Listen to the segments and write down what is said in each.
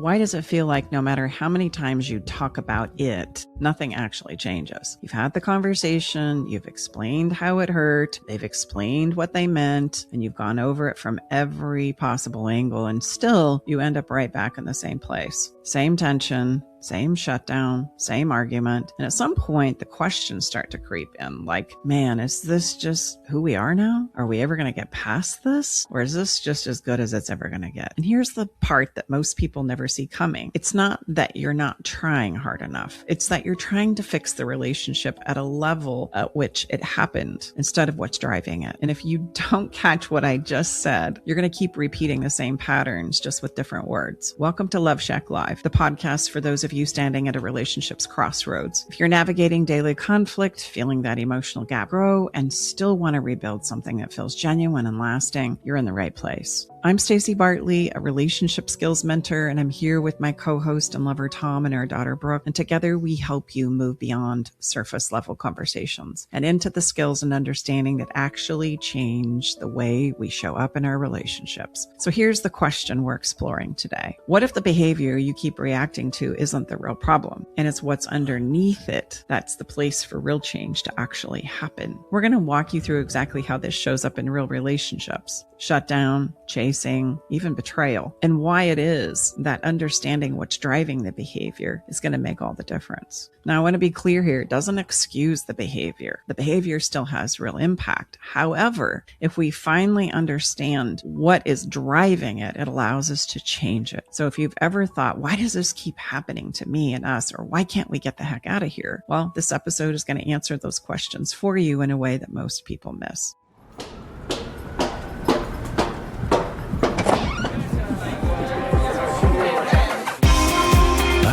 Why does it feel like no matter how many times you talk about it, nothing actually changes? You've had the conversation, you've explained how it hurt, they've explained what they meant, and you've gone over it from every possible angle, and still you end up right back in the same place. Same tension, same shutdown, same argument. And at some point, the questions start to creep in like, man, is this just who we are now? Are we ever going to get past this? Or is this just as good as it's ever going to get? And here's the part that most people never see coming. It's not that you're not trying hard enough. It's that you're trying to fix the relationship at a level at which it happened instead of what's driving it. And if you don't catch what I just said, you're going to keep repeating the same patterns, just with different words. Welcome to Love Shack Live, the podcast for those of you standing at a relationship's crossroads. If you're navigating daily conflict, feeling that emotional gap grow, and still want to rebuild something that feels genuine and lasting, you're in the right place. I'm Stacey Bartley, a relationship skills mentor, and I'm here with my co-host and lover Tom and our daughter Brooke, and together we help you move beyond surface level conversations and into the skills and understanding that actually change the way we show up in our relationships. So here's the question we're exploring today. What if the behavior you keep reacting to isn't the real problem, and it's what's underneath it that's the place for real change to actually happen? We're going to walk you through exactly how this shows up in real relationships, shutdown, chasing, even betrayal, and why it is that understanding what's driving the behavior is going to make all the difference. Now, I want to be clear here. It doesn't excuse the behavior. The behavior still has real impact. However, if we finally understand what is driving it, it allows us to change it. So if you've ever thought, why does this keep happening to me and us, or why can't we get the heck out of here? Well, this episode is going to answer those questions for you in a way that most people miss.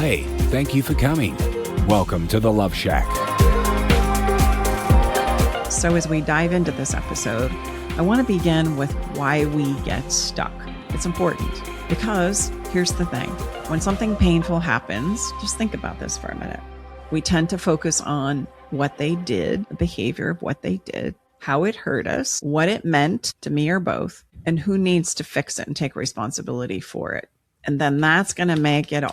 Hey, thank you for coming. Welcome to the Love Shack. So as we dive into this episode, I want to begin with why we get stuck. It's important because here's the thing. When something painful happens, just think about this for a minute. We tend to focus on what they did, the behavior of what they did, how it hurt us, what it meant to me or both, and who needs to fix it and take responsibility for it. And then that's going to make it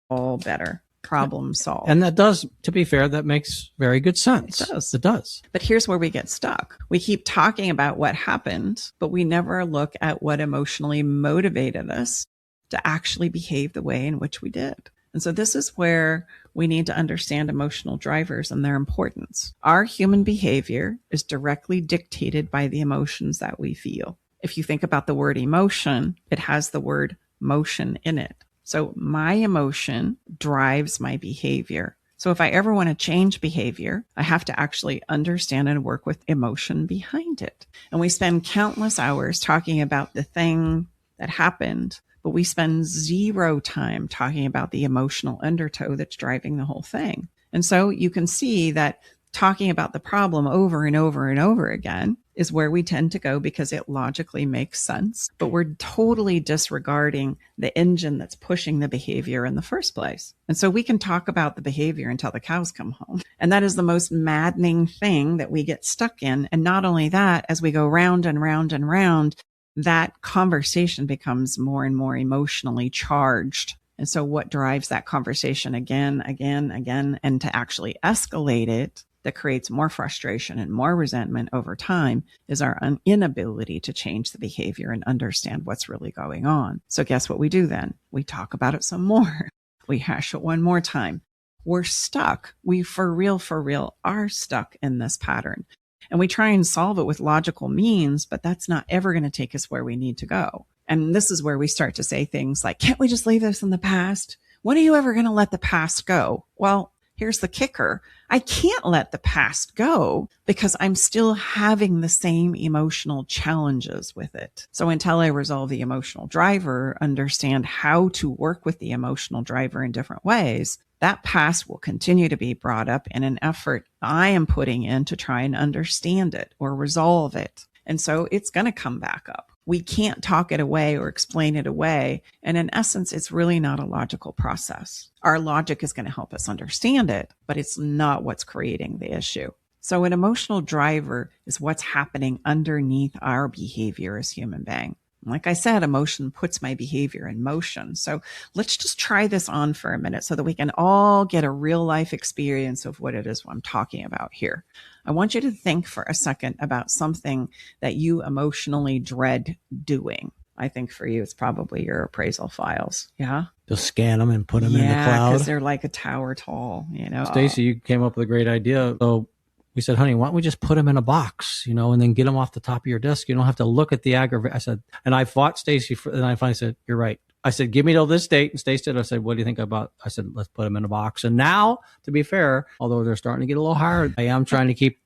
all better. Problem solved. And that does, to be fair, that makes very good sense. It does. It does. But here's where we get stuck. We keep talking about what happened, but we never look at what emotionally motivated us to actually behave the way in which we did. And so this is where we need to understand emotional drivers and their importance. Our human behavior is directly dictated by the emotions that we feel. If you think about the word emotion, it has the word motion in it. So my emotion drives my behavior. So if I ever want to change behavior, I have to actually understand and work with emotion behind it. And we spend countless hours talking about the thing that happened, but we spend zero time talking about the emotional undertow that's driving the whole thing. And so you can see that talking about the problem over and over and over again is where we tend to go because it logically makes sense, but we're totally disregarding the engine that's pushing the behavior in the first place. And so we can talk about the behavior until the cows come home. And that is the most maddening thing that we get stuck in. And not only that, as we go round and round and round, that conversation becomes more and more emotionally charged. And so what drives that conversation again, and to actually escalate it, that creates more frustration and more resentment over time, is our inability to change the behavior and understand what's really going on. So guess what we do then? We talk about it some more. We hash it one more time. We're stuck. We for real are stuck in this pattern. And we try and solve it with logical means, but that's not ever going to take us where we need to go. And this is where we start to say things like, can't we just leave this in the past? When are you ever going to let the past go? Well, here's the kicker. I can't let the past go because I'm still having the same emotional challenges with it. So until I resolve the emotional driver, understand how to work with the emotional driver in different ways, that past will continue to be brought up in an effort I am putting in to try and understand it or resolve it. And so it's going to come back up. We can't talk it away or explain it away. And in essence, it's really not a logical process. Our logic is going to help us understand it, but it's not what's creating the issue. So an emotional driver is what's happening underneath our behavior as human beings. Like I said, emotion puts my behavior in motion. So let's just try this on for a minute so that we can all get a real life experience of what it is I'm talking about here. I want you to think for a second about something that you emotionally dread doing. I think for you, it's probably your appraisal files. Yeah. Just scan them and put them in the cloud. Because they're like a tower tall, Stacy, you came up with a great idea. So we said, honey, why don't we just put them in a box, and then get them off the top of your desk? You don't have to look at the aggravation. I said, and I fought Stacy, and I finally said, you're right. I said, give me till this date. And Stacy said, I said, what do you think about? I said, let's put them in a box. And now, to be fair, although they're starting to get a little hard, I am trying to keep,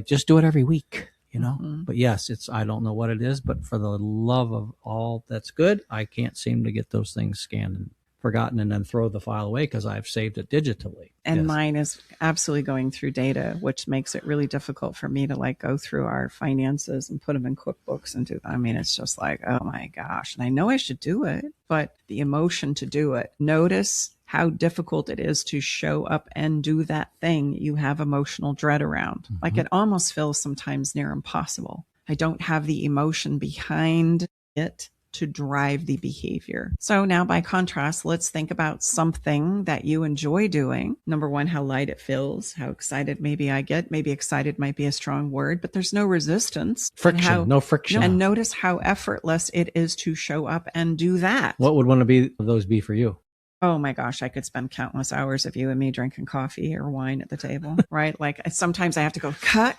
just do it every week, But yes, I don't know what it is, but for the love of all that's good, I can't seem to get those things scanned and forgotten and then throw the file away because I've saved it digitally. And mine is absolutely going through data, which makes it really difficult for me to go through our finances and put them in QuickBooks and do that. I mean, it's just like, oh my gosh. And I know I should do it, but the emotion to do it, notice how difficult it is to show up and do that thing you have emotional dread around. Like it almost feels sometimes near impossible. I don't have the emotion behind it to drive the behavior. So now by contrast, let's think about something that you enjoy doing. Number one, how light it feels, how excited maybe I get. Maybe excited might be a strong word, but there's no resistance. No friction. And notice how effortless it is to show up and do that. What would one of those be for you? Oh my gosh, I could spend countless hours of you and me drinking coffee or wine at the table, right? Sometimes I have to go, cut,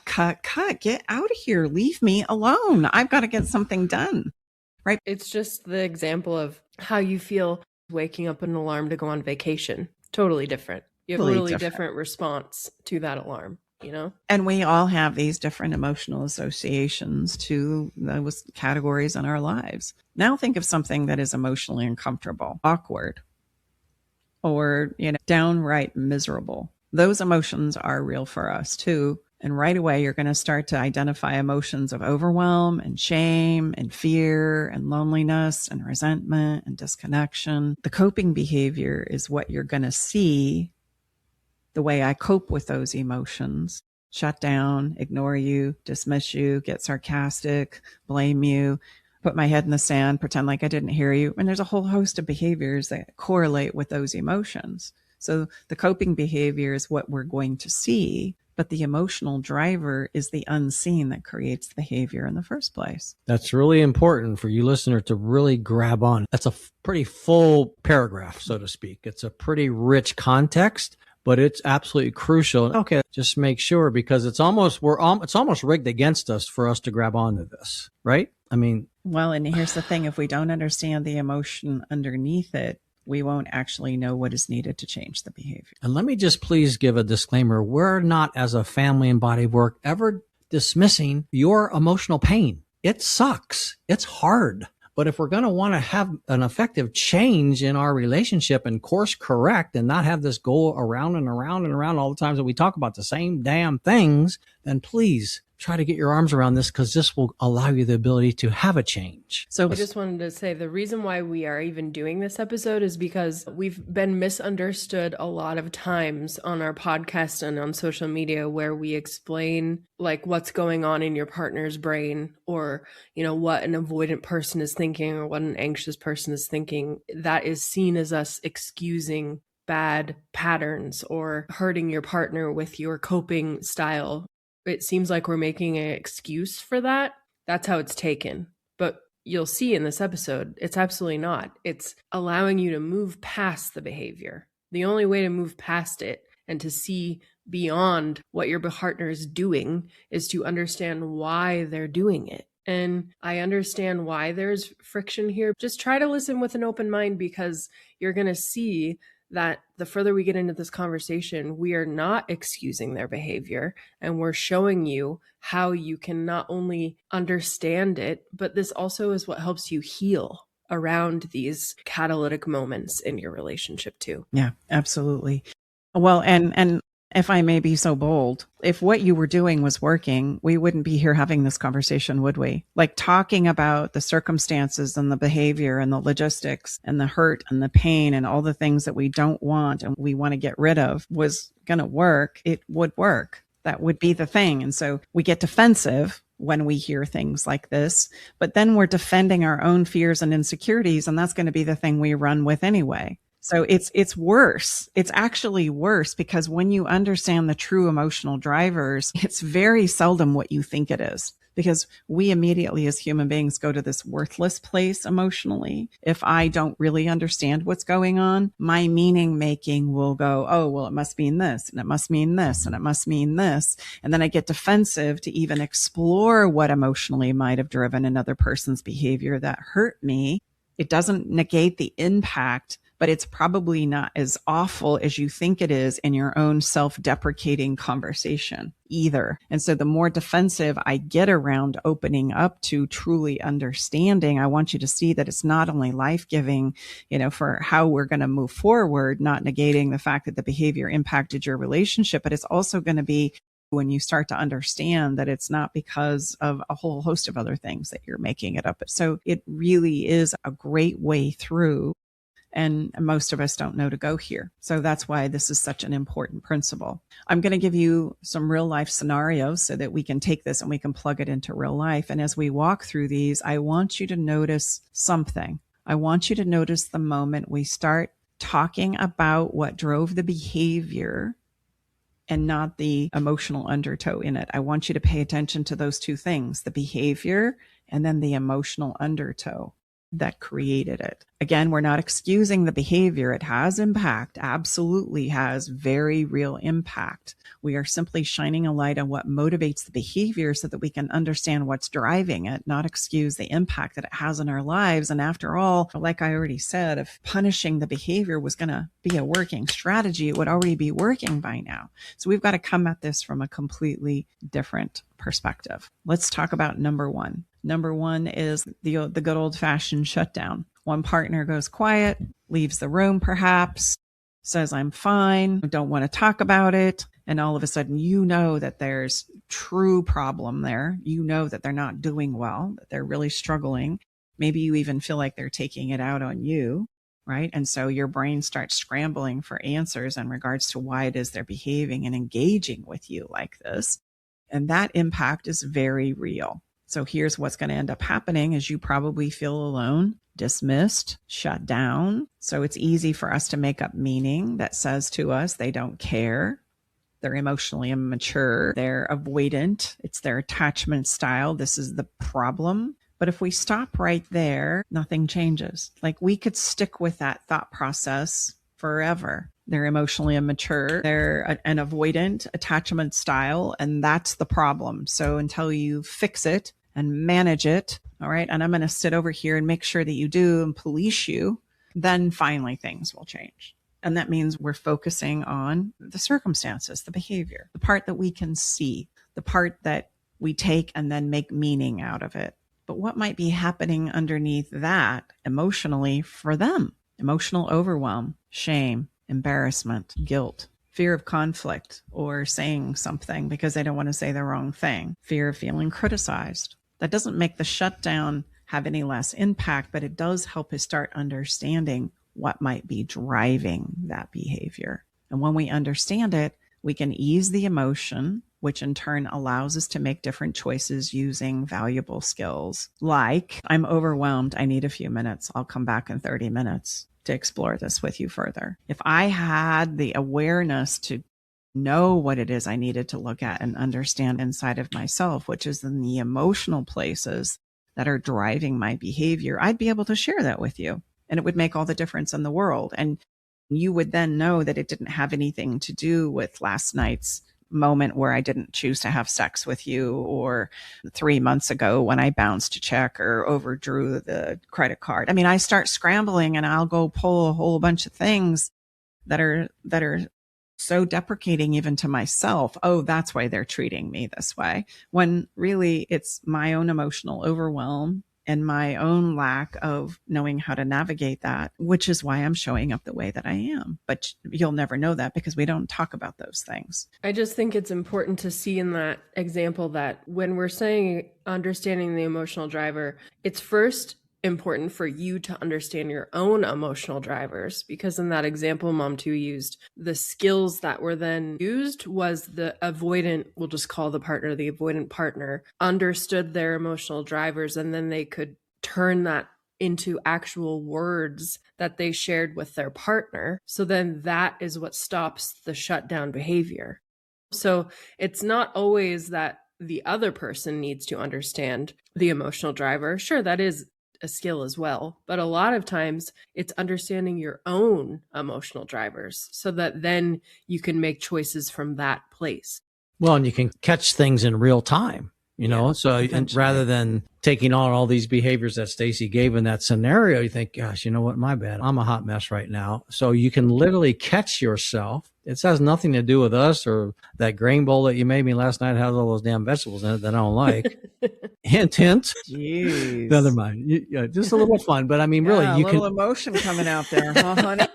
get out of here. Leave me alone. I've got to get something done. Right. It's just the example of how you feel waking up an alarm to go on vacation. Totally different. You have a really different response to that alarm, And we all have these different emotional associations to those categories in our lives. Now think of something that is emotionally uncomfortable, awkward, or, downright miserable. Those emotions are real for us too. And right away, you're going to start to identify emotions of overwhelm and shame and fear and loneliness and resentment and disconnection. The coping behavior is what you're going to see, the way I cope with those emotions. Shut down, ignore you, dismiss you, get sarcastic, blame you, put my head in the sand, pretend like I didn't hear you. And there's a whole host of behaviors that correlate with those emotions. So the coping behavior is what we're going to see. But the emotional driver is the unseen that creates the behavior in the first place. That's really important for you listener to really grab on. That's a pretty full paragraph, so to speak. It's a pretty rich context, but it's absolutely crucial. Okay, just make sure because it's almost rigged against us for us to grab onto this, right? I mean, well, and here's the thing. If we don't understand the emotion underneath it, we won't actually know what is needed to change the behavior. And let me just please give a disclaimer. We're not, as a family and body of work, ever dismissing your emotional pain. It sucks. It's hard. But if we're going to want to have an effective change in our relationship and course correct and not have this go around and around and around all the times that we talk about the same damn things, then please try to get your arms around this because this will allow you the ability to have a change. So I just wanted to say the reason why we are even doing this episode is because we've been misunderstood a lot of times on our podcast and on social media where we explain what's going on in your partner's brain or, what an avoidant person is thinking or what an anxious person is thinking. That is seen as us excusing bad patterns or hurting your partner with your coping style. It seems like we're making an excuse for that. That's how it's taken. But you'll see in this episode, it's absolutely not. It's allowing you to move past the behavior. The only way to move past it and to see beyond what your partner is doing is to understand why they're doing it. And I understand why there's friction here. Just try to listen with an open mind because you're going to see that the further we get into this conversation, we are not excusing their behavior and we're showing you how you can not only understand it, but this also is what helps you heal around these catalytic moments in your relationship too. Yeah, absolutely. Well, and if I may be so bold, if what you were doing was working, we wouldn't be here having this conversation, would we? Talking about the circumstances and the behavior and the logistics and the hurt and the pain and all the things that we don't want and we want to get rid of was going to work. It would work. That would be the thing. And so we get defensive when we hear things like this, but then we're defending our own fears and insecurities, and that's going to be the thing we run with anyway. So it's worse. It's actually worse, because when you understand the true emotional drivers, it's very seldom what you think it is. Because we immediately as human beings go to this worthless place emotionally. If I don't really understand what's going on, my meaning making will go, oh, well, it must mean this, and it must mean this, and it must mean this. And then I get defensive to even explore what emotionally might have driven another person's behavior that hurt me. It doesn't negate the impact, but it's probably not as awful as you think it is in your own self-deprecating conversation either. And so the more defensive I get around opening up to truly understanding, I want you to see that it's not only life-giving, for how we're going to move forward, not negating the fact that the behavior impacted your relationship, but it's also going to be when you start to understand that it's not because of a whole host of other things that you're making it up. So it really is a great way through. And most of us don't know to go here. So that's why this is such an important principle. I'm going to give you some real life scenarios so that we can take this and we can plug it into real life. And as we walk through these, I want you to notice something. I want you to notice the moment we start talking about what drove the behavior and not the emotional undertow in it. I want you to pay attention to those two things, the behavior and then the emotional undertow that created it. Again, we're not excusing the behavior. It has impact, absolutely has very real impact. We are simply shining a light on what motivates the behavior so that we can understand what's driving it, not excuse the impact that it has in our lives. And after all, like I already said, if punishing the behavior was going to be a working strategy, it would already be working by now. So we've got to come at this from a completely different perspective. Let's talk about number one. Number one is the good old-fashioned shutdown. One partner goes quiet, leaves the room perhaps, says, I'm fine, don't want to talk about it. And all of a sudden, that there's true problem there. That they're not doing well, that they're really struggling. Maybe you even feel like they're taking it out on you, right? And so your brain starts scrambling for answers in regards to why it is they're behaving and engaging with you like this. And that impact is very real. So here's what's going to end up happening is you probably feel alone, dismissed, shut down. So it's easy for us to make up meaning that says to us they don't care. They're emotionally immature. They're avoidant. It's their attachment style. This is the problem. But if we stop right there, nothing changes. Like we could stick with that thought process forever. They're emotionally immature. They're an avoidant attachment style, and that's the problem. So until you fix it and manage it, all right, and I'm going to sit over here and make sure that you do and police you, then finally things will change. And that means we're focusing on the circumstances, the behavior, the part that we can see, the part that we take and then make meaning out of it. But what might be happening underneath that emotionally for them? Emotional overwhelm, shame, embarrassment, guilt, fear of conflict or saying something because they don't want to say the wrong thing, fear of feeling criticized. That doesn't make the shutdown have any less impact, but it does help us start understanding what might be driving that behavior. And when we understand it, we can ease the emotion, which in turn allows us to make different choices using valuable skills. Like, I'm overwhelmed. I need a few minutes. I'll come back in 30 minutes to explore this with you further. If I had the awareness to know what it is I needed to look at and understand inside of myself, which is in the emotional places that are driving my behavior, I'd be able to share that with you. And it would make all the difference in the world. And you would then know that it didn't have anything to do with last night's moment where I didn't choose to have sex with you, or 3 months ago when I bounced a check or overdrew the credit card. I mean, I start scrambling and I'll go pull a whole bunch of things that are so deprecating even to myself. Oh, that's why they're treating me this way. When really it's my own emotional overwhelm and my own lack of knowing how to navigate that, which is why I'm showing up the way that I am. But you'll never know that because we don't talk about those things. I just think it's important to see in that example that when we're saying understanding the emotional driver, it's first important for you to understand your own emotional drivers, because in that example Mom 2 used, the skills that were then used was the avoidant, we'll just call the partner, the avoidant partner, understood their emotional drivers, and then they could turn that into actual words that they shared with their partner. So then that is what stops the shutdown behavior. So it's not always that the other person needs to understand the emotional driver. Sure, that is a skill as well. But a lot of times it's understanding your own emotional drivers so that then you can make choices from that place. Well, and you can catch things in real time, you know, so and rather than taking on all these behaviors that Stacy gave in that scenario, you think, gosh, you know what? My bad. I'm a hot mess right now. So you can literally catch yourself. It has nothing to do with us or that grain bowl that you made me last night has all those damn vegetables in it that I don't like. Hint, hint. Jeez. Never mind. Yeah, just a little fun. But I mean, really, you a can. little emotion coming out there, huh, honey?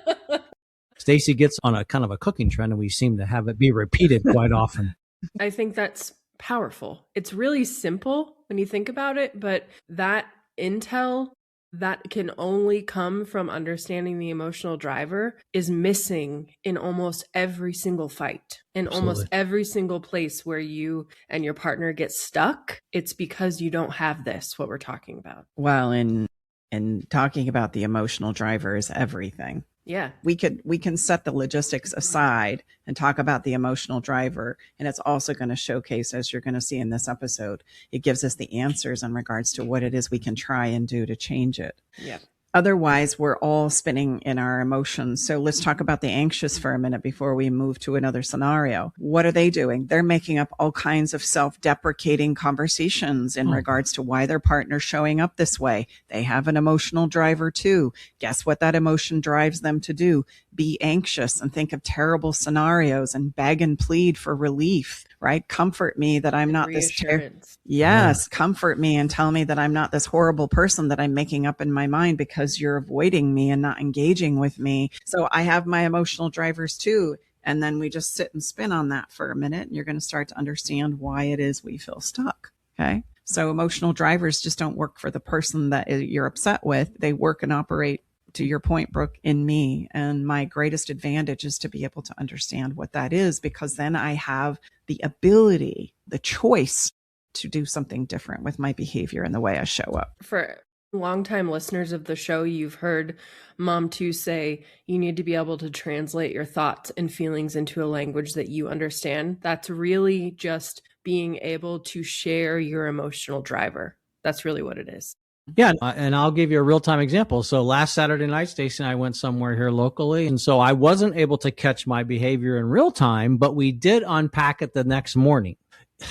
Stacy gets on a kind of a cooking trend, and we seem to have it be repeated quite often. I think that's powerful. It's really simple when you think about it, but that intel that can only come from understanding the emotional driver is missing in almost every single fight. In almost every single place where you and your partner get stuck, it's because you don't have this, what we're talking about. Well, and talking about the emotional driver is everything. Yeah. We can set the logistics aside and talk about the emotional driver. And it's also going to showcase, as you're going to see in this episode, it gives us the answers in regards to what it is we can try and do to change it. Yeah. Otherwise, we're all spinning in our emotions. So let's talk about the anxious for a minute before we move to another scenario. What are they doing? They're making up all kinds of self-deprecating conversations in regards to why their partner's showing up this way. They have an emotional driver too. Guess what that emotion drives them to do? Be anxious and think of terrible scenarios and beg and plead for relief, right? Comfort me that I'm not this comfort me and tell me that I'm not this horrible person that I'm making up in my mind because you're avoiding me and not engaging with me. So I have my emotional drivers too. And then we just sit and spin on that for a minute, and you're going to start to understand why it is we feel stuck. Okay. So emotional drivers just don't work for the person that you're upset with. They work and operate, to your point, Brooke, in me. And my greatest advantage is to be able to understand what that is, because then I have the ability, the choice to do something different with my behavior and the way I show up. For longtime listeners of the show, you've heard Mom 2 say you need to be able to translate your thoughts and feelings into a language that you understand. That's really just being able to share your emotional driver. That's really what it is. Yeah, and I'll give you a real-time example. So last Saturday night, Stacey and I went somewhere here locally, and so I wasn't able to catch my behavior in real time, but we did unpack it the next morning.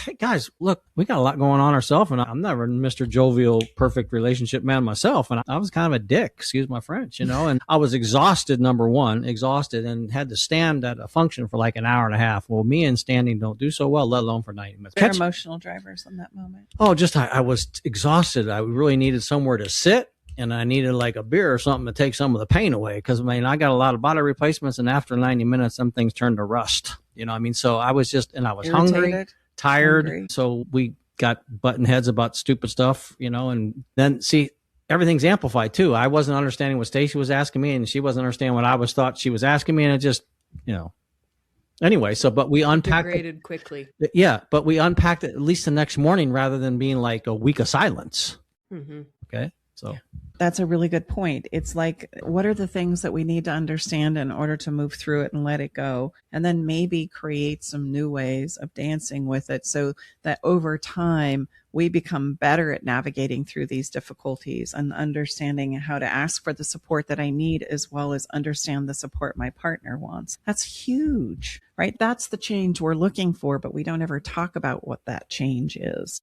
Hey, guys, look, we got a lot going on ourselves, and I'm never Mr. Jovial, perfect relationship man myself, and I was kind of a dick, excuse my French, and I was exhausted, number one, and had to stand at a function for like an hour and a half. Well, me and standing don't do so well, let alone for 90 minutes. There are emotional drivers in that moment. Oh, I was exhausted. I really needed somewhere to sit, and I needed like a beer or something to take some of the pain away, because, I got a lot of body replacements, and after 90 minutes, some things turned to rust. So I was I was hungry. Tired. So we got button heads about stupid stuff, and then see, everything's amplified too. I wasn't understanding what Stacey was asking me, and she wasn't understanding what I thought she was asking me. And it just, anyway, but we unpacked it quickly. Yeah. But we unpacked it at least the next morning rather than being like a week of silence. Mm-hmm. Okay. So that's a really good point. It's like, what are the things that we need to understand in order to move through it and let it go? And then maybe create some new ways of dancing with it so that over time we become better at navigating through these difficulties and understanding how to ask for the support that I need, as well as understand the support my partner wants. That's huge, right? That's the change we're looking for, but we don't ever talk about what that change is.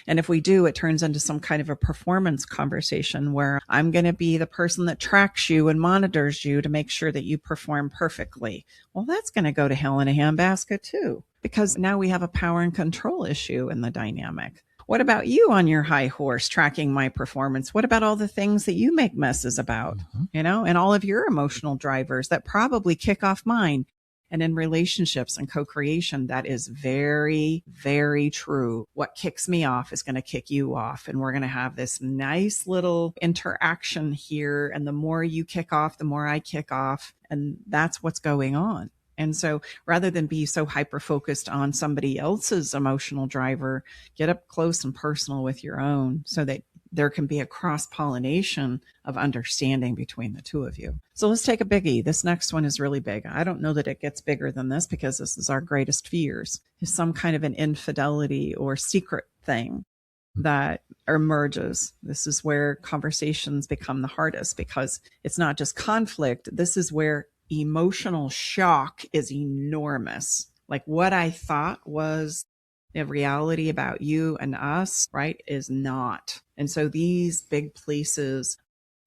And if we do, it turns into some kind of a performance conversation where I'm going to be the person that tracks you and monitors you to make sure that you perform perfectly. Well, that's going to go to hell in a handbasket too, because now we have a power and control issue in the dynamic. What about you on your high horse tracking my performance? What about all the things that you make messes about, and all of your emotional drivers that probably kick off mine? And in relationships and co-creation, that is very, very true. What kicks me off is going to kick you off. And we're going to have this nice little interaction here. And the more you kick off, the more I kick off. And that's what's going on. And so rather than be so hyper-focused on somebody else's emotional driver, get up close and personal with your own so that there can be a cross-pollination of understanding between the two of you. So let's take a biggie. This next one is really big. I don't know that it gets bigger than this because this is our greatest fears, is some kind of an infidelity or secret thing that emerges. This is where conversations become the hardest because it's not just conflict. This is where emotional shock is enormous. Like what I thought was the reality about you and us, right, is not. And so these big places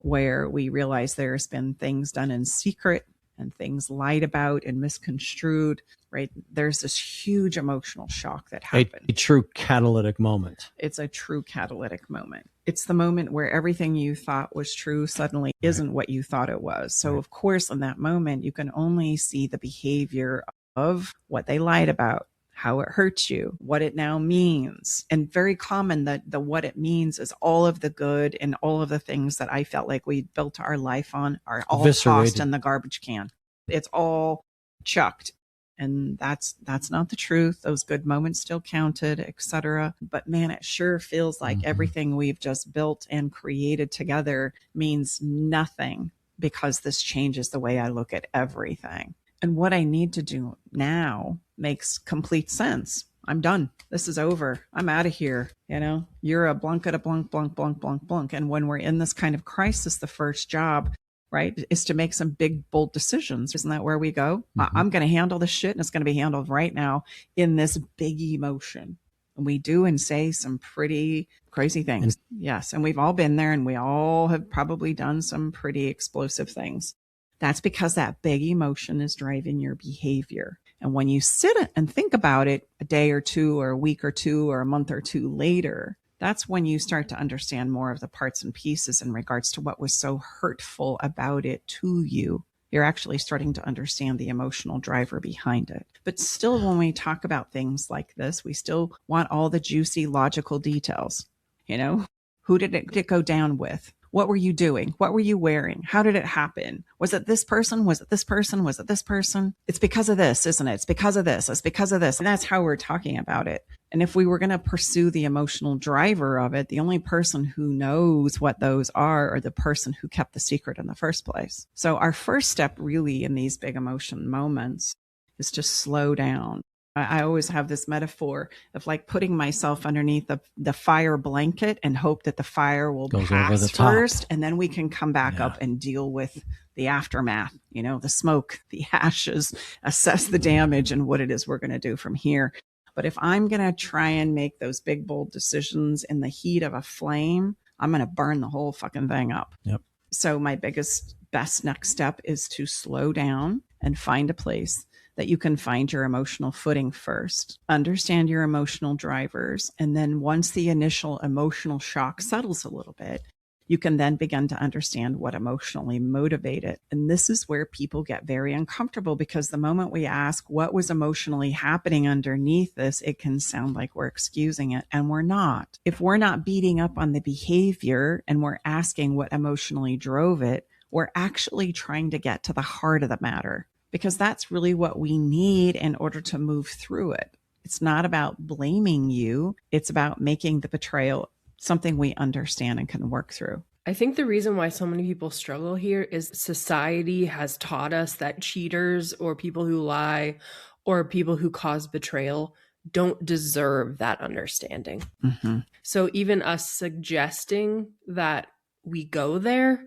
where we realize there's been things done in secret and things lied about and misconstrued, right? There's this huge emotional shock that happened. A true catalytic moment. It's a true catalytic moment. It's the moment where everything you thought was true suddenly isn't what you thought it was. So of course, in that moment, you can only see the behavior of what they lied about, how it hurts you, what it now means. And very common that the what it means is all of the good and all of the things that I felt like we built our life on are all tossed in the garbage can. It's all chucked. And that's not the truth. Those good moments still counted, etc. But man, it sure feels like everything we've just built and created together means nothing because this changes the way I look at everything. And what I need to do now makes complete sense. I'm done. This is over. I'm out of here. You know, you're a blunk at a blunk, blunk, blunk, blunk, blunk. And when we're in this kind of crisis, the first job, right, is to make some big, bold decisions. Isn't that where we go? I'm going to handle this shit and it's going to be handled right now in this big emotion. And we do and say some pretty crazy things. Yes. And we've all been there and we all have probably done some pretty explosive things. That's because that big emotion is driving your behavior. And when you sit and think about it a day or two or a week or two or a month or two later, that's when you start to understand more of the parts and pieces in regards to what was so hurtful about it to you. You're actually starting to understand the emotional driver behind it. But still, when we talk about things like this, we still want all the juicy, logical details. You know, who did it go down with? What were you doing? What were you wearing? How did it happen? Was it this person? Was it this person? Was it this person? It's because of this, isn't it? It's because of this. It's because of this. And that's how we're talking about it. And if we were going to pursue the emotional driver of it, the only person who knows what those are the person who kept the secret in the first place. So our first step really in these big emotion moments is to slow down. I always have this metaphor of like putting myself underneath the fire blanket and hope that the fire will pass first, and then we can come back up and deal with the aftermath, you know, the smoke, the ashes, assess the damage and what it is we're going to do from here. But if I'm going to try and make those big, bold decisions in the heat of a flame, I'm going to burn the whole fucking thing up. Yep. So my best next step is to slow down and find a place that you can find your emotional footing first, understand your emotional drivers. And then once the initial emotional shock settles a little bit, you can then begin to understand what emotionally motivated. And this is where people get very uncomfortable because the moment we ask what was emotionally happening underneath this, it can sound like we're excusing it, and we're not. If we're not beating up on the behavior and we're asking what emotionally drove it, we're actually trying to get to the heart of the matter, because that's really what we need in order to move through it. It's not about blaming you. It's about making the betrayal something we understand and can work through. I think the reason why so many people struggle here is society has taught us that cheaters or people who lie or people who cause betrayal don't deserve that understanding. Mm-hmm. So even us suggesting that we go there,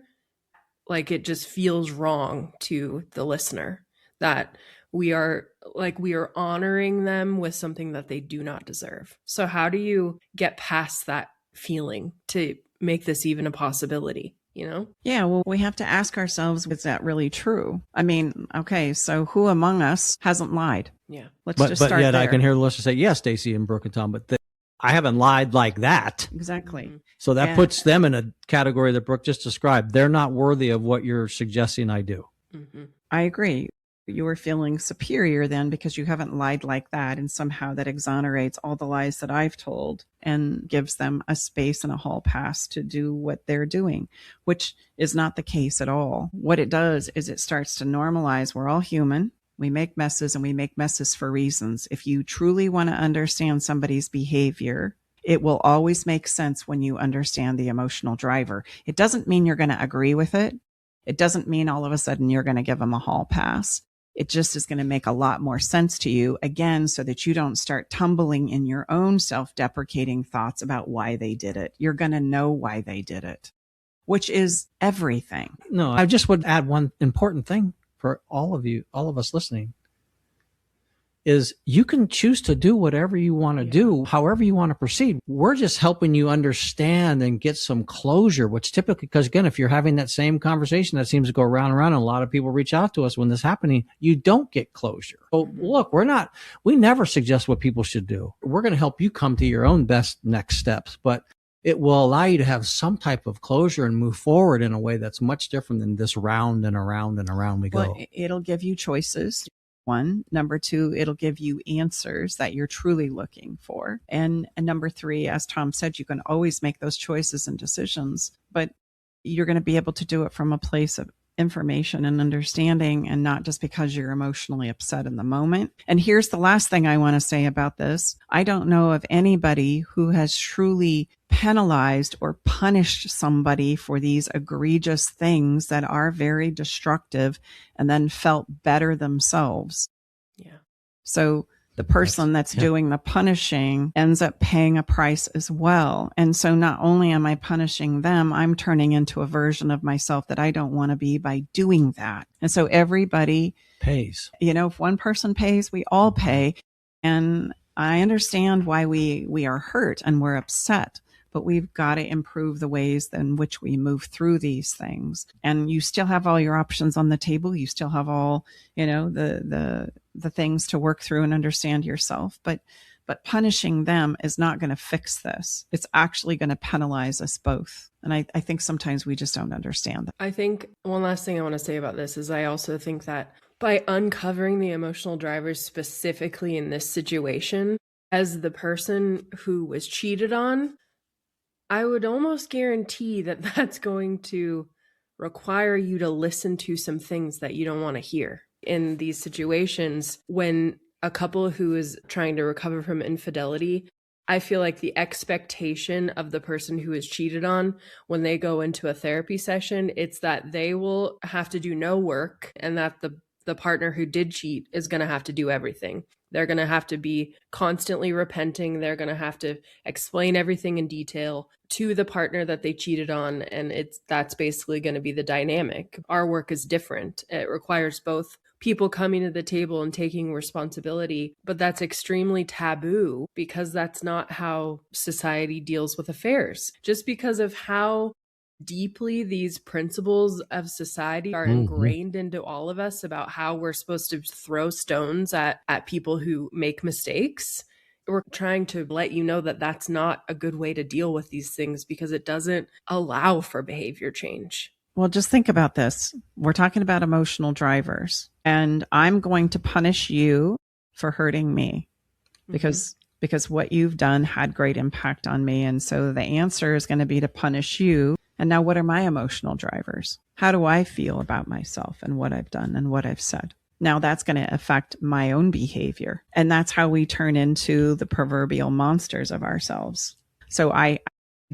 like it just feels wrong to the listener, that we are honoring them with something that they do not deserve. So how do you get past that feeling to make this even a possibility, you know? Yeah, well, we have to ask ourselves, is that really true? I mean, okay, so who among us hasn't lied? Yeah. Let's just start yet there. I can hear the listener say, yes, Stacey and Brooke and Tom, but I haven't lied like that. Exactly. Mm-hmm. So that puts them in a category that Brooke just described. They're not worthy of what you're suggesting I do. Mm-hmm. I agree. You're feeling superior then because you haven't lied like that, and somehow that exonerates all the lies that I've told and gives them a space and a hall pass to do what they're doing, which is not the case at all. What it does is it starts to normalize we're all human. We make messes, and we make messes for reasons. If you truly want to understand somebody's behavior, it will always make sense when you understand the emotional driver. It doesn't mean you're going to agree with it. It doesn't mean all of a sudden you're going to give them a hall pass. It just is going to make a lot more sense to you, again, so that you don't start tumbling in your own self-deprecating thoughts about why they did it. You're going to know why they did it, which is everything. No, I just would add one important thing for all of you, all of us listening, is you can choose to do whatever you want to do, however you want to proceed. We're just helping you understand and get some closure, which typically, because again, if you're having that same conversation that seems to go around and around, and a lot of people reach out to us when this is happening, you don't get closure. So look, we never suggest what people should do. We're going to help you come to your own best next steps, but it will allow you to have some type of closure and move forward in a way that's much different than this round and around and around we go. Well, it'll give you choices. One. Number two, it'll give you answers that you're truly looking for. And number three, as Tom said, you can always make those choices and decisions, but you're going to be able to do it from a place of information and understanding, and not just because you're emotionally upset in the moment. And here's the last thing I want to say about this. I don't know of anybody who has truly penalized or punished somebody for these egregious things that are very destructive and then felt better themselves. Yeah. So the person that's doing the punishing ends up paying a price as well. And so not only am I punishing them, I'm turning into a version of myself that I don't want to be by doing that. And so everybody pays. If one person pays, we all pay. And I understand why we are hurt and we're upset, but we've got to improve the ways in which we move through these things. And you still have all your options on the table. You still have all, the things to work through and understand yourself. But punishing them is not going to fix this. It's actually going to penalize us both. And I think sometimes we just don't understand that. I think one last thing I want to say about this is I also think that by uncovering the emotional drivers specifically in this situation, as the person who was cheated on, I would almost guarantee that that's going to require you to listen to some things that you don't want to hear. In these situations, when a couple who is trying to recover from infidelity, I feel like the expectation of the person who is cheated on when they go into a therapy session, it's that they will have to do no work, and that the partner who did cheat is going to have to do everything. They're going to have to be constantly repenting. They're going to have to explain everything in detail to the partner that they cheated on. And that's basically going to be the dynamic. Our work is different. It requires both people coming to the table and taking responsibility, but that's extremely taboo because that's not how society deals with affairs. Just because of how deeply these principles of society are ingrained into all of us about how we're supposed to throw stones at people who make mistakes. We're trying to let you know that that's not a good way to deal with these things because it doesn't allow for behavior change. Well, just think about this. We're talking about emotional drivers, and I'm going to punish you for hurting me because what you've done had great impact on me. And so the answer is going to be to punish you. And now what are my emotional drivers? How do I feel about myself and what I've done and what I've said? Now that's going to affect my own behavior. And that's how we turn into the proverbial monsters of ourselves. So I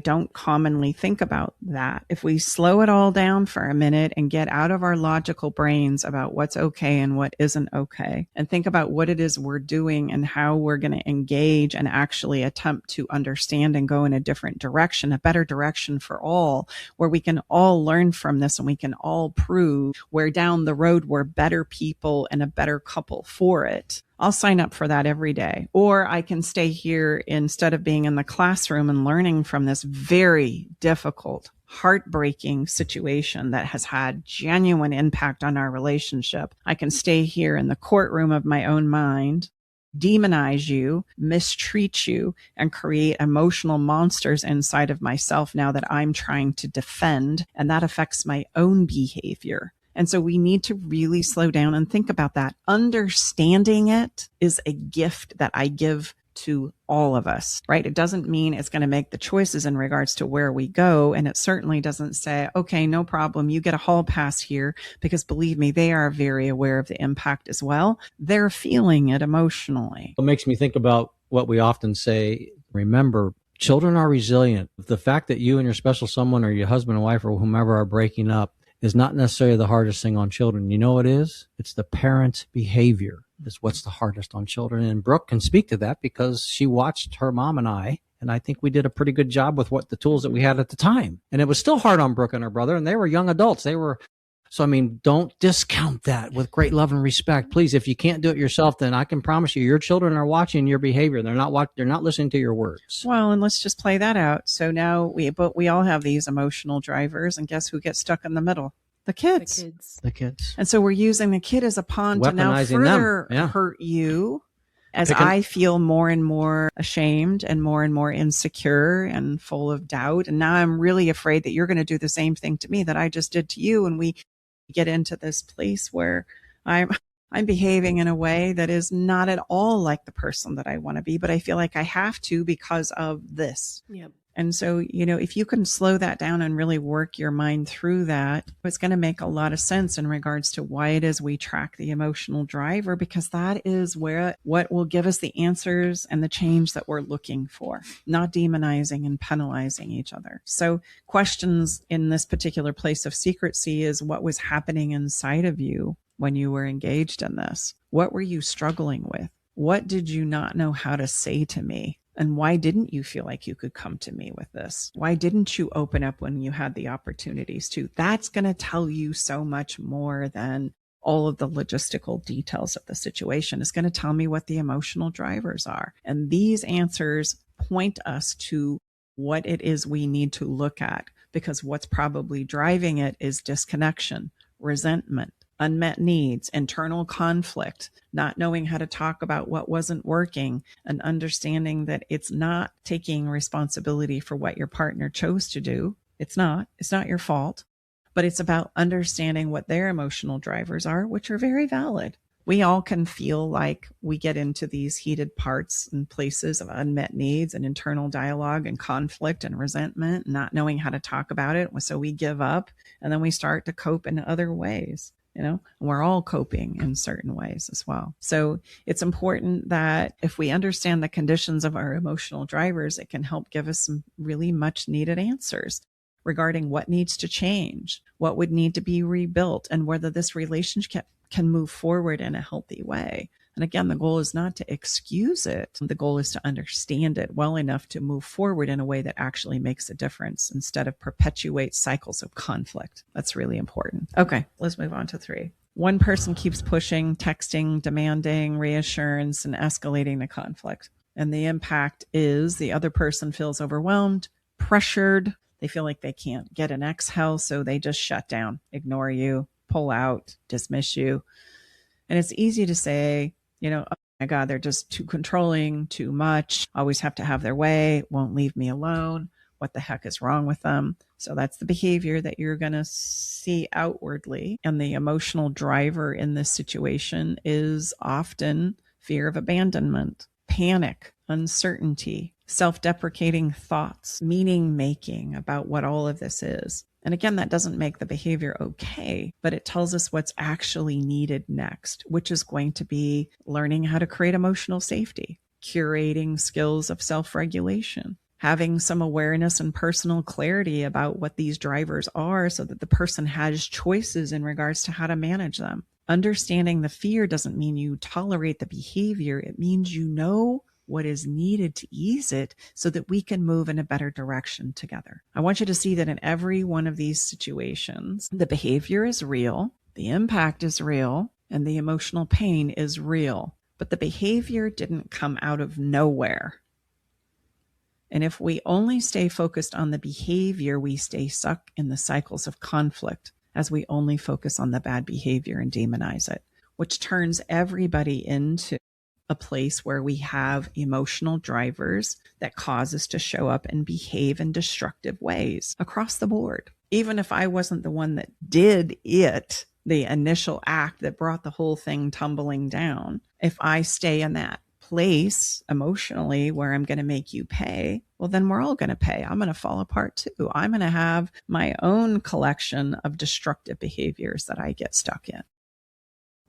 don't commonly think about that. If we slow it all down for a minute and get out of our logical brains about what's okay and what isn't okay, and think about what it is we're doing and how we're going to engage and actually attempt to understand and go in a different direction, a better direction for all, where we can all learn from this and we can all prove where down the road we're better people and a better couple for it. I'll sign up for that every day. Or I can stay here instead of being in the classroom and learning from this very difficult, heartbreaking situation that has had genuine impact on our relationship. I can stay here in the courtroom of my own mind, demonize you, mistreat you, and create emotional monsters inside of myself now that I'm trying to defend. And that affects my own behavior. And so we need to really slow down and think about that. Understanding it is a gift that I give to all of us, right? It doesn't mean it's going to make the choices in regards to where we go. And it certainly doesn't say, okay, no problem, you get a hall pass here, because believe me, they are very aware of the impact as well. They're feeling it emotionally. It makes me think about what we often say. Remember, children are resilient. The fact that you and your special someone or your husband and wife or whomever are breaking up is not necessarily the hardest thing on children. You know what it is? It's the parent's behavior is what's the hardest on children. And Brooke can speak to that because she watched her mom and I think we did a pretty good job with what the tools that we had at the time. And it was still hard on Brooke and her brother, and they were young adults. So, I mean, don't discount that with great love and respect. Please, if you can't do it yourself, then I can promise you your children are watching your behavior. They're not listening to your words. Well, and let's just play that out. So now we all have these emotional drivers, and guess who gets stuck in the middle? The kids. The kids. And so we're using the kid as a pawn to now further hurt you, as I feel more and more ashamed and more insecure and full of doubt. And now I'm really afraid that you're going to do the same thing to me that I just did to you. And we get into this place where I'm behaving in a way that is not at all like the person that I want to be, but I feel like I have to because of this. Yep. And so, if you can slow that down and really work your mind through that, it's going to make a lot of sense in regards to why it is we track the emotional driver, because that is what will give us the answers and the change that we're looking for, not demonizing and penalizing each other. So questions in this particular place of secrecy is what was happening inside of you when you were engaged in this. What were you struggling with? What did you not know how to say to me? And why didn't you feel like you could come to me with this? Why didn't you open up when you had the opportunities to? That's going to tell you so much more than all of the logistical details of the situation. It's going to tell me what the emotional drivers are. And these answers point us to what it is we need to look at, because what's probably driving it is disconnection, resentment, unmet needs, internal conflict, not knowing how to talk about what wasn't working, and understanding that it's not taking responsibility for what your partner chose to do. It's not your fault, but it's about understanding what their emotional drivers are, which are very valid. We all can feel like we get into these heated parts and places of unmet needs and internal dialogue and conflict and resentment, not knowing how to talk about it. So we give up, and then we start to cope in other ways. And we're all coping in certain ways as well. So it's important that if we understand the conditions of our emotional drivers, it can help give us some really much needed answers regarding what needs to change, what would need to be rebuilt, and whether this relationship can move forward in a healthy way. And again, the goal is not to excuse it. The goal is to understand it well enough to move forward in a way that actually makes a difference instead of perpetuate cycles of conflict. That's really important. Okay, let's move on to 3. One person keeps pushing, texting, demanding reassurance, and escalating the conflict. And the impact is the other person feels overwhelmed, pressured. They feel like they can't get an exhale, so they just shut down, ignore you, pull out, dismiss you. And it's easy to say, oh my God, they're just too controlling, too much, always have to have their way, won't leave me alone. What the heck is wrong with them? So that's the behavior that you're going to see outwardly. And the emotional driver in this situation is often fear of abandonment, panic, uncertainty, self-deprecating thoughts, meaning making about what all of this is. And again, that doesn't make the behavior okay, but it tells us what's actually needed next, which is going to be learning how to create emotional safety, curating skills of self-regulation, having some awareness and personal clarity about what these drivers are so that the person has choices in regards to how to manage them. Understanding the fear doesn't mean you tolerate the behavior. It means you know what is needed to ease it so that we can move in a better direction together. I want you to see that in every one of these situations, the behavior is real, the impact is real, and the emotional pain is real. But the behavior didn't come out of nowhere. And if we only stay focused on the behavior, we stay stuck in the cycles of conflict as we only focus on the bad behavior and demonize it, which turns everybody into a place where we have emotional drivers that cause us to show up and behave in destructive ways across the board. Even if I wasn't the one that did it, the initial act that brought the whole thing tumbling down. If I stay in that place emotionally where I'm going to make you pay, well, then we're all going to pay. I'm going to fall apart too. I'm going to have my own collection of destructive behaviors that I get stuck in.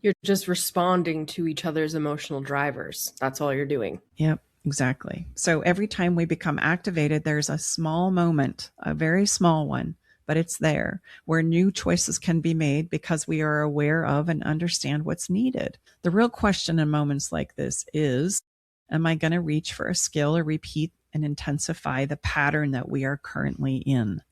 You're just responding to each other's emotional drivers. That's all you're doing. Yep, exactly. So every time we become activated, there's a small moment, a very small one, but it's there, where new choices can be made because we are aware of and understand what's needed. The real question in moments like this is, am I going to reach for a skill or repeat and intensify the pattern that we are currently in?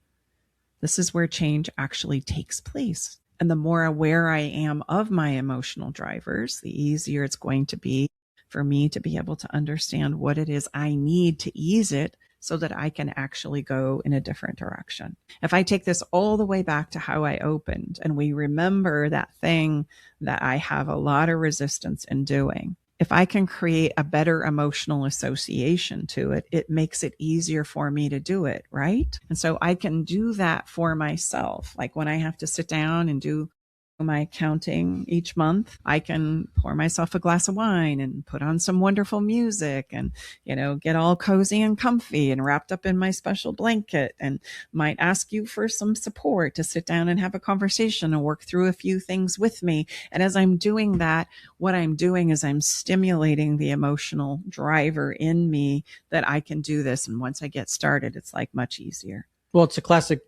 This is where change actually takes place. And the more aware I am of my emotional drivers, the easier it's going to be for me to be able to understand what it is I need to ease it so that I can actually go in a different direction. If I take this all the way back to how I opened, and we remember that thing that I have a lot of resistance in doing, if I can create a better emotional association to it, it makes it easier for me to do it, right? And so I can do that for myself. Like when I have to sit down and do my accounting each month, I can pour myself a glass of wine and put on some wonderful music and, get all cozy and comfy and wrapped up in my special blanket, and might ask you for some support to sit down and have a conversation and work through a few things with me. And as I'm doing that, what I'm doing is I'm stimulating the emotional driver in me that I can do this. And once I get started, it's like much easier. Well, it's a classic,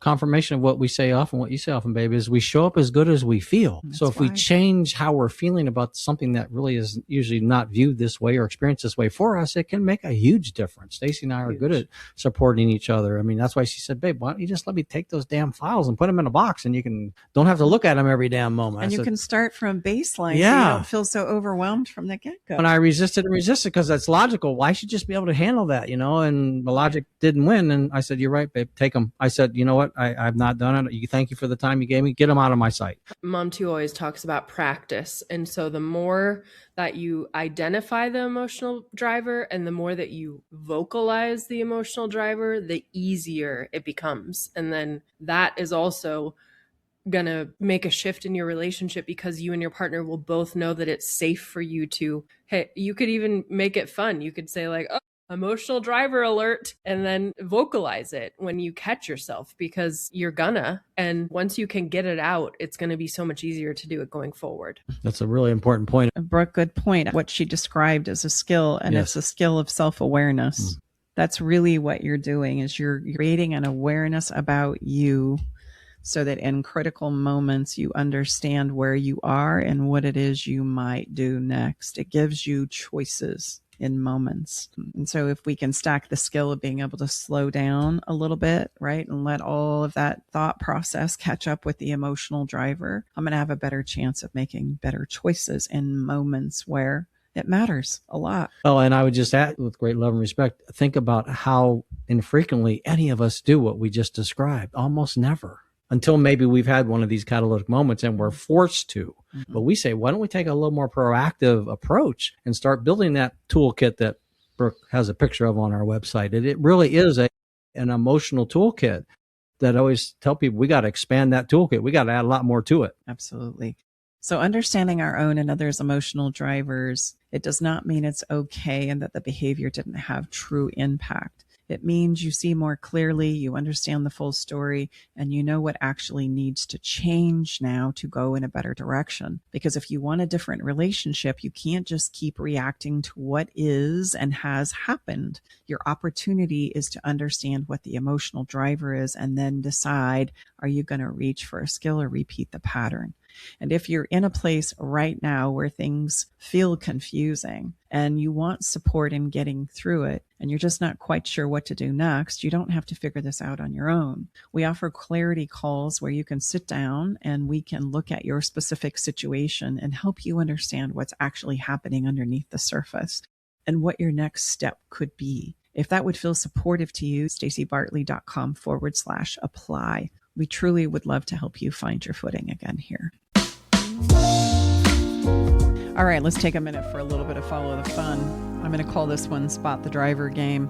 confirmation of what we say often, what you say often, babe, is we show up as good as we feel. That's so if we change how we're feeling about something that really is usually not viewed this way or experienced this way for us, it can make a huge difference. Stacey and I are good at supporting each other. I mean, that's why she said, babe, why don't you just let me take those damn files and put them in a box, and don't have to look at them every damn moment. And you can start from baseline. Yeah. So you don't feel so overwhelmed from the get-go. And I resisted because that's logical. Well, I should just be able to handle that, and the logic didn't win. And I said, you're right, babe. Take them. I said, you know what? I've not done it. Thank you for the time you gave me. Get them out of my sight. Mom too always talks about practice. And so the more that you identify the emotional driver and the more that you vocalize the emotional driver, the easier it becomes. And then that is also going to make a shift in your relationship, because you and your partner will both know that it's safe for you to, hey, you could even make it fun. You could say like, oh, emotional driver alert, and then vocalize it when you catch yourself, because you're gonna. And once you can get it out, it's going to be so much easier to do it going forward. That's a really important point. Brooke, good point. What she described as a skill, and It's a skill of self-awareness. That's really what you're doing, is you're creating an awareness about you so that in critical moments, you understand where you are and what it is you might do next. It gives you choices in moments. And so if we can stack the skill of being able to slow down a little bit, right, and let all of that thought process catch up with the emotional driver, I'm going to have a better chance of making better choices in moments where it matters a lot. Oh, and I would just add, with great love and respect, think about how infrequently any of us do what we just described. Almost never. Until maybe we've had one of these catalytic moments and we're forced to. Mm-hmm. But we say, why don't we take a little more proactive approach and start building that toolkit that Brooke has a picture of on our website. It really is an emotional toolkit that I always tell people, we got to expand that toolkit. We got to add a lot more to it. Absolutely. So understanding our own and others' emotional drivers, it does not mean it's okay and that the behavior didn't have true impact. It means you see more clearly, you understand the full story, and you know what actually needs to change now to go in a better direction. Because if you want a different relationship, you can't just keep reacting to what is and has happened. Your opportunity is to understand what the emotional driver is and then decide, are you going to reach for a skill or repeat the pattern? And if you're in a place right now where things feel confusing and you want support in getting through it, and you're just not quite sure what to do next, you don't have to figure this out on your own. We offer clarity calls where you can sit down and we can look at your specific situation and help you understand what's actually happening underneath the surface and what your next step could be. If that would feel supportive to you, staceybartley.com/apply. We truly would love to help you find your footing again here. All right, let's take a minute for a little bit of follow the fun. I'm going to call this one Spot the Driver game.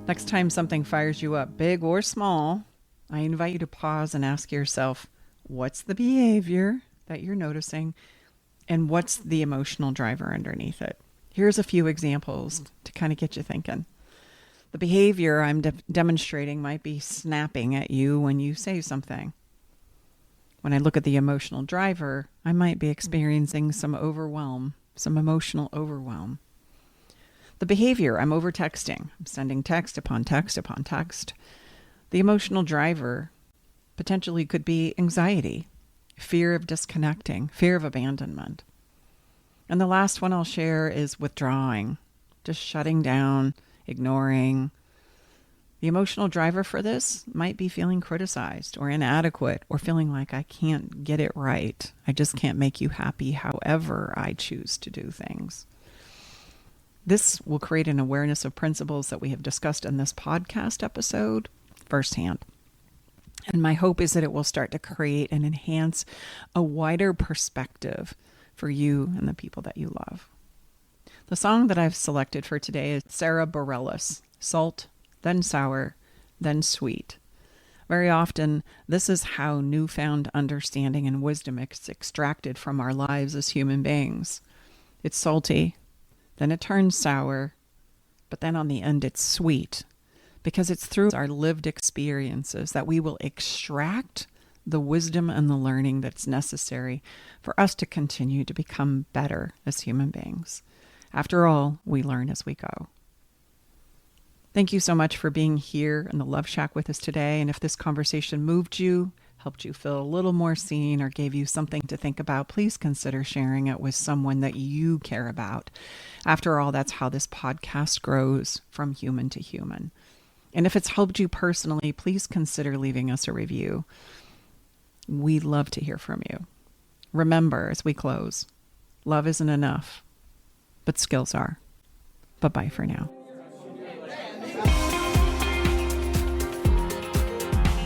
Next time something fires you up, big or small, I invite you to pause and ask yourself, what's the behavior that you're noticing, and what's the emotional driver underneath it. Here's a few examples to kind of get you thinking. The behavior I'm demonstrating might be snapping at you when you say something. When I look at the emotional driver, I might be experiencing some overwhelm, some emotional overwhelm. The behavior, I'm over-texting. I'm sending text upon text upon text. The emotional driver potentially could be anxiety, fear of disconnecting, fear of abandonment. And the last one I'll share is withdrawing, just shutting down, ignoring. The emotional driver for this might be feeling criticized or inadequate or feeling like I can't get it right. I just can't make you happy however I choose to do things. This will create an awareness of principles that we have discussed in this podcast episode firsthand. And my hope is that it will start to create and enhance a wider perspective for you and the people that you love. The song that I've selected for today is Sarah Bareilles, Salt, Then Sour, Then Sweet. Very often, this is how newfound understanding and wisdom is extracted from our lives as human beings. It's salty, then it turns sour, but then on the end it's sweet, because it's through our lived experiences that we will extract the wisdom and the learning that's necessary for us to continue to become better as human beings. After all, we learn as we go. Thank you so much for being here in the Love Shack with us today. And if this conversation moved you, helped you feel a little more seen, or gave you something to think about, please consider sharing it with someone that you care about. After all, that's how this podcast grows from human to human. And if it's helped you personally, please consider leaving us a review. We'd love to hear from you. Remember, as we close, love isn't enough, but skills are. Bye-bye for now.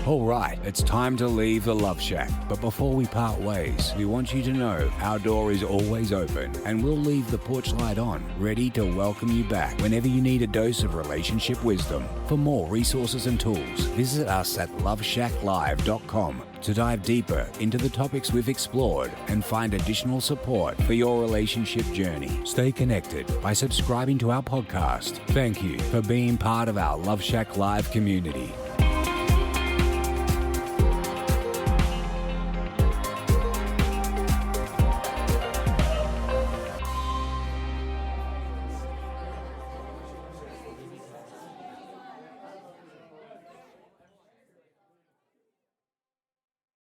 All right, it's time to leave the Love Shack. But before we part ways, we want you to know our door is always open and we'll leave the porch light on, ready to welcome you back whenever you need a dose of relationship wisdom. For more resources and tools, visit us at loveshacklive.com to dive deeper into the topics we've explored and find additional support for your relationship journey. Stay connected by subscribing to our podcast. Thank you for being part of our Love Shack Live community.